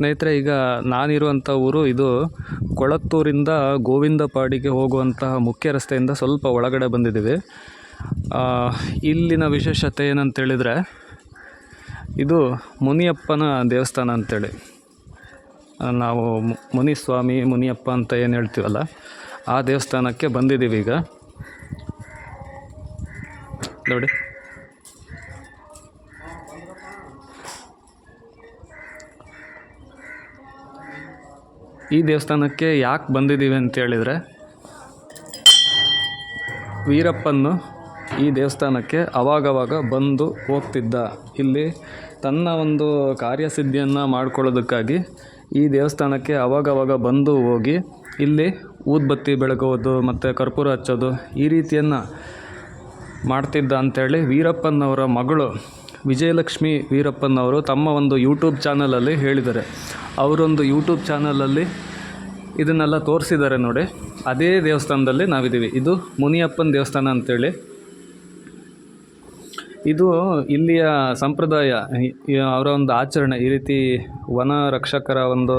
ಸ್ನೇಹಿತರೆ, ಈಗ ನಾನಿರುವಂಥ ಊರು ಇದು ಕೊಳತ್ತೂರಿಂದ ಗೋವಿಂದಪಾಡಿಗೆ ಹೋಗುವಂತಹ ಮುಖ್ಯ ರಸ್ತೆಯಿಂದ ಸ್ವಲ್ಪ ಒಳಗಡೆ ಬಂದಿದ್ದೀವಿ. ಇಲ್ಲಿನ ವಿಶೇಷತೆ ಏನಂತೇಳಿದರೆ, ಇದು ಮುನಿಯಪ್ಪನ ದೇವಸ್ಥಾನ ಅಂಥೇಳಿ. ನಾವು ಮುನಿಸ್ವಾಮಿ ಮುನಿಯಪ್ಪ ಅಂತ ಏನು ಹೇಳ್ತೀವಲ್ಲ, ಆ ದೇವಸ್ಥಾನಕ್ಕೆ ಬಂದಿದ್ದೀವಿ ಈಗ. ನೋಡಿ, ಈ ದೇವಸ್ಥಾನಕ್ಕೆ ಯಾಕೆ ಬಂದಿದ್ದೀವಿ ಅಂತೇಳಿದರೆ, ವೀರಪ್ಪನ್ನು ಈ ದೇವಸ್ಥಾನಕ್ಕೆ ಅವಾಗವಾಗ ಬಂದು ಹೋಗ್ತಿದ್ದ. ಇಲ್ಲಿ ತನ್ನ ಒಂದು ಕಾರ್ಯಸಿದ್ಧಿಯನ್ನು ಮಾಡ್ಕೊಳ್ಳೋದಕ್ಕಾಗಿ ಈ ದೇವಸ್ಥಾನಕ್ಕೆ ಅವಾಗವಾಗ ಬಂದು ಹೋಗಿ ಇಲ್ಲಿ ಊದುಬತ್ತಿ ಬೆಳಗೋದು ಮತ್ತು ಕರ್ಪೂರ ಹಚ್ಚೋದು ಈ ರೀತಿಯನ್ನು ಮಾಡ್ತಿದ್ದ ಅಂಥೇಳಿ ವೀರಪ್ಪನವರ ಮಗಳು ವಿಜಯಲಕ್ಷ್ಮಿ ವೀರಪ್ಪನವರು ತಮ್ಮ ಒಂದು ಯೂಟ್ಯೂಬ್ ಚಾನಲಲ್ಲಿ ಹೇಳಿದ್ದಾರೆ. ಅವರೊಂದು ಯೂಟ್ಯೂಬ್ ಚಾನಲಲ್ಲಿ ಇದನ್ನೆಲ್ಲ ತೋರಿಸಿದ್ದಾರೆ ನೋಡಿ. ಅದೇ ದೇವಸ್ಥಾನದಲ್ಲಿ ನಾವಿದ್ದೀವಿ. ಇದು ಮುನಿಯಪ್ಪನ ದೇವಸ್ಥಾನ ಅಂಥೇಳಿ. ಇದು ಇಲ್ಲಿಯ ಸಂಪ್ರದಾಯ, ಅವರ ಒಂದು ಆಚರಣೆ. ಈ ರೀತಿ ವನ ರಕ್ಷಕರ ಒಂದು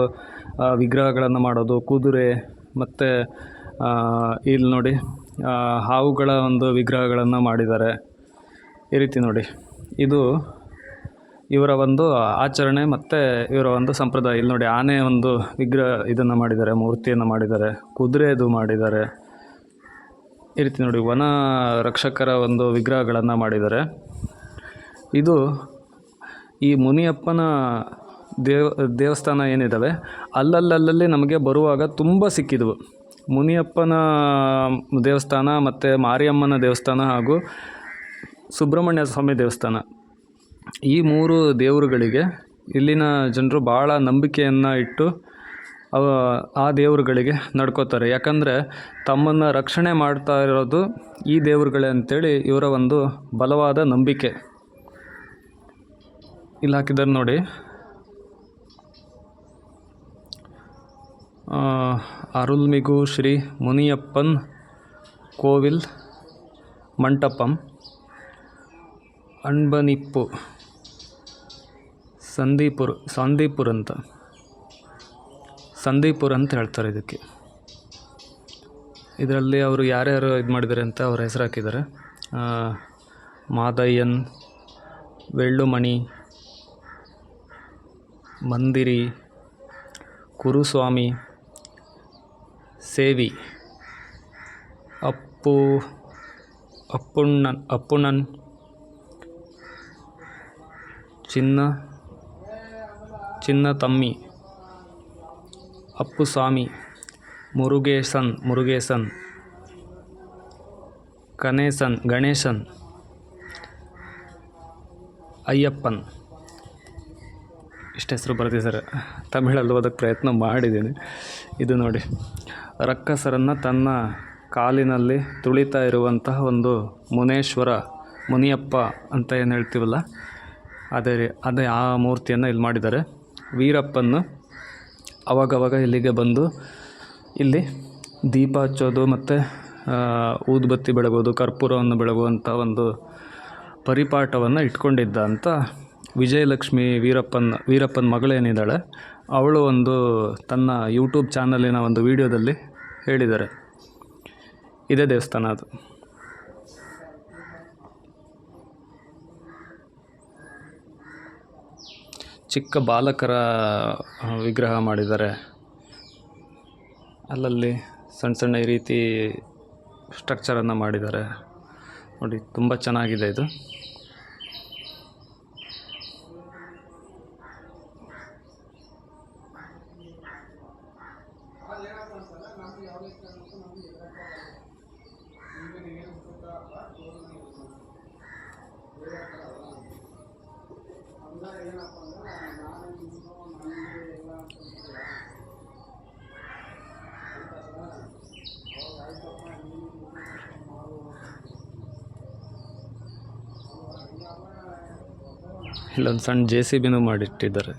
ವಿಗ್ರಹಗಳನ್ನು ಮಾಡೋದು, ಕುದುರೆ ಮತ್ತು ಇಲ್ಲಿ ನೋಡಿ ಹಾವುಗಳ ಒಂದು ವಿಗ್ರಹಗಳನ್ನು ಮಾಡಿದ್ದಾರೆ. ಈ ರೀತಿ ನೋಡಿ, ಇದು ಇವರ ಒಂದು ಆಚರಣೆ ಮತ್ತು ಇವರ ಒಂದು ಸಂಪ್ರದಾಯ. ಇಲ್ಲಿ ನೋಡಿ, ಆನೆ ಒಂದು ವಿಗ್ರಹ ಇದನ್ನು ಮಾಡಿದ್ದಾರೆ, ಮೂರ್ತಿಯನ್ನು ಮಾಡಿದ್ದಾರೆ, ಕುದುರೆದು ಮಾಡಿದ್ದಾರೆ. ಈ ರೀತಿ ನೋಡಿ, ವನ ರಕ್ಷಕರ ಒಂದು ವಿಗ್ರಹಗಳನ್ನು ಮಾಡಿದ್ದಾರೆ. ಇದು ಈ ಮುನಿಯಪ್ಪನ ದೇವಸ್ಥಾನ ಏನಿದ್ದಾವೆ ಅಲ್ಲಲ್ಲಿ ನಮಗೆ ಬರುವಾಗ ತುಂಬ ಸಿಕ್ಕಿದವು. ಮುನಿಯಪ್ಪನ ದೇವಸ್ಥಾನ ಮತ್ತು ಮಾರಿಯಮ್ಮನ ದೇವಸ್ಥಾನ ಹಾಗೂ ಸುಬ್ರಹ್ಮಣ್ಯ ಸ್ವಾಮಿ ದೇವಸ್ಥಾನ, ಈ ಮೂರು ದೇವರುಗಳಿಗೆ ಇಲ್ಲಿನ ಜನರು ಭಾಳ ನಂಬಿಕೆಯನ್ನು ಇಟ್ಟು ಆ ದೇವರುಗಳಿಗೆ ನಡ್ಕೋತಾರೆ. ಯಾಕಂದರೆ ತಮ್ಮನ್ನು ರಕ್ಷಣೆ ಮಾಡ್ತಾ ಇರೋದು ಈ ದೇವರುಗಳೇ ಅಂಥೇಳಿ ಇವರ ಒಂದು ಬಲವಾದ ನಂಬಿಕೆ. ಇಲ್ಲಿ ಹಾಕಿದ್ದಾರೆ ನೋಡಿ, ಅರುಳ್ಮಿಗು ಶ್ರೀ ಮುನಿಯಪ್ಪನ್ ಕೋವಿಲ್ ಮಂಟಪಂ ಅಣ್ಬನಿಪ್ಪು ಸಂದೀಪುರ್ ಅಂತ ಹೇಳ್ತಾರೆ ಇದಕ್ಕೆ. ಇದರಲ್ಲಿ ಅವರು ಯಾರ್ಯಾರು ಇದು ಮಾಡಿದ್ದಾರೆ ಅಂತ ಅವ್ರ ಹೆಸರು ಹಾಕಿದ್ದಾರೆ. ಮಾದಯ್ಯನ್, ವೆಳ್ಳುಮಣಿ, ಮಂದಿರಿ, ಕುರುಸ್ವಾಮಿ, ಸೇವಿ, ಅಪ್ಪುಣ್ಣನ್, ಚಿನ್ನ ತಮ್ಮಿ, ಅಪ್ಪುಸ್ವಾಮಿ, ಮುರುಗೇಸನ್, ಗಣೇಶನ್, ಅಯ್ಯಪ್ಪನ್. ಇಷ್ಟು ಹೆಸರು ಬರೆದಿದ್ದಾರೆ. ತಮಿಳಲ್ಲಿ ಓದೋಕ್ಕೆ ಪ್ರಯತ್ನ ಮಾಡಿದ್ದೀನಿ. ಇದು ನೋಡಿ, ರಕ್ಕಸರನ್ನು ತನ್ನ ಕಾಲಿನಲ್ಲಿ ತುಳಿತಾ ಇರುವಂತಹ ಒಂದು ಮುನಿಯಪ್ಪ ಅಂತ ಏನು ಹೇಳ್ತೀವಲ್ಲ, ಅದೇ ಆ ಮೂರ್ತಿಯನ್ನು ಇಲ್ಲಿ ಮಾಡಿದ್ದಾರೆ. ವೀರಪ್ಪನ್ನು ಅವಾಗವಾಗ ಇಲ್ಲಿಗೆ ಬಂದು ಇಲ್ಲಿ ದೀಪ ಹಚ್ಚೋದು ಮತ್ತು ಊದುಬತ್ತಿ ಬೆಳಗೋದು, ಕರ್ಪೂರವನ್ನು ಬೆಳಗುವಂಥ ಒಂದು ಪರಿಪಾಠವನ್ನು ಇಟ್ಕೊಂಡಿದ್ದ ಅಂತ ವಿಜಯಲಕ್ಷ್ಮಿ ವೀರಪ್ಪನ ಮಗಳೇನಿದ್ದಾಳೆ ಅವಳು ಒಂದು ತನ್ನ ಯೂಟ್ಯೂಬ್ ಚಾನಲಿನ ಒಂದು ವಿಡಿಯೋದಲ್ಲಿ ಹೇಳಿದ್ದಾರೆ. ಇದೇ ದೇವಸ್ಥಾನ ಅದು. ಚಿಕ್ಕ ಬಾಲಕರ ವಿಗ್ರಹ ಮಾಡಿದ್ದಾರೆ. ಅಲ್ಲಲ್ಲಿ ಸಣ್ಣ ಈ ರೀತಿ ಸ್ಟ್ರಕ್ಚರನ್ನು ಮಾಡಿದ್ದಾರೆ ನೋಡಿ. ತುಂಬ ಚೆನ್ನಾಗಿದೆ ಇದು. ಇಲ್ಲೊಂದು ಸಣ್ಣ JCBನೂ ಮಾಡಿಟ್ಟಿದ್ದಾರೆ.